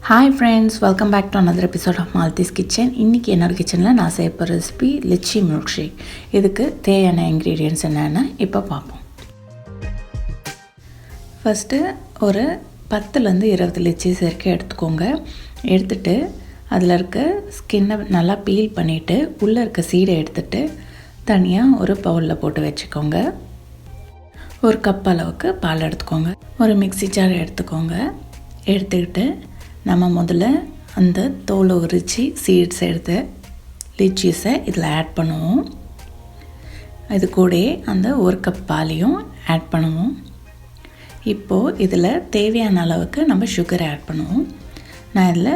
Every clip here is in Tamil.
Hi friends, welcome back to another episode of Malthi's kitchen. இன்றைக்கி என்னோட கிச்சனில் நான் செய்ய போகிற ரெசிபி லிச்சி மில்க்ஷேக். இதுக்கு தேவையான இன்க்ரீடியன்ட்ஸ் என்னென்னு இப்போ பார்ப்போம். ஃபஸ்ட்டு ஒரு 10லேருந்து 20 லிச்சி சேர்க்க எடுத்துக்கோங்க. எடுத்துகிட்டு அதில் இருக்க ஸ்கின்னை நல்லா பீல் பண்ணிவிட்டு உள்ளே இருக்க சீடை எடுத்துகிட்டு தனியாக ஒரு பவுலில் போட்டு வச்சுக்கோங்க. ஒரு கப் அளவுக்கு பால் எடுத்துக்கோங்க. ஒரு மிக்ஸி ஜார் எடுத்துக்கோங்க. எடுத்துக்கிட்டு நம்ம முதல்ல அந்த தோலை உரித்து சீட்ஸ் எடுத்து லிச்சீஸை இதில் ஆட் பண்ணுவோம். இது கூட அந்த ஒரு கப் பாலையும் ஆட் பண்ணுவோம். இப்போது இதில் தேவையான அளவுக்கு நம்ம சுகர் ஆட் பண்ணுவோம். நான் இதில்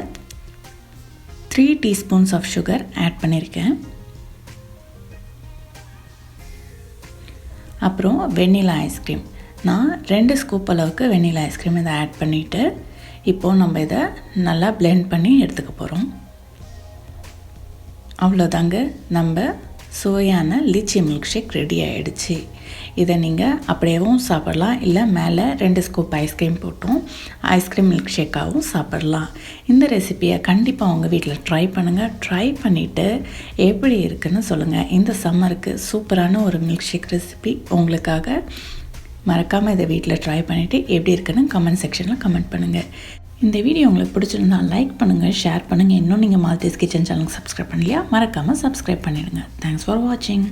3 டீஸ்பூன்ஸ் ஆஃப் சுகர் ஆட் பண்ணியிருக்கேன். அப்புறம் வெண்ணிலா ஐஸ்கிரீம், நான் 2 ஸ்கூப் அளவுக்கு வெண்ணிலா ஐஸ்கிரீம் இதை ஆட் பண்ணிவிட்டு இப்போது நம்ம இதை நல்லா பிளெண்ட் பண்ணி எடுத்துக்க போகிறோம். அவ்வளோதாங்க, நம்ம சுவையான லிச்சி மில்க் ஷேக் ரெடி ஆகிடுச்சு. இதை நீங்கள் அப்படியேவும் சாப்பிட்லாம், இல்லை மேலே 2 ஸ்கூப் ஐஸ்கிரீம் போட்டும் ஐஸ்கிரீம் மில்க் ஷேக்காகவும் சாப்பிட்லாம். இந்த ரெசிப்பியை கண்டிப்பாக உங்கள் வீட்டில் ட்ரை பண்ணுங்கள். ட்ரை பண்ணிவிட்டு எப்படி இருக்குன்னு சொல்லுங்கள். இந்த சம்மருக்கு சூப்பரான ஒரு மில்க் ஷேக் ரெசிபி உங்களுக்காக. மறக்காமல் இதை வீட்டில் ட்ரை பண்ணிவிட்டு எப்படி இருக்குன்னு கமெண்ட் செக்ஷனில் கமெண்ட் பண்ணுங்கள். இந்த வீடியோ உங்களுக்கு பிடிச்சிருந்தா லைக் பண்ணுங்கள், ஷேர் பண்ணுங்கள். இன்னும் நீங்கள் மால்திஸ் கிச்சன் சேனலுக்கு சப்ஸ்கிரைப் பண்ணலையா, மறக்காமல் சப்ஸ்கிரைப் பண்ணிடுங்க. தேங்க்ஸ் ஃபார் வாட்சிங்.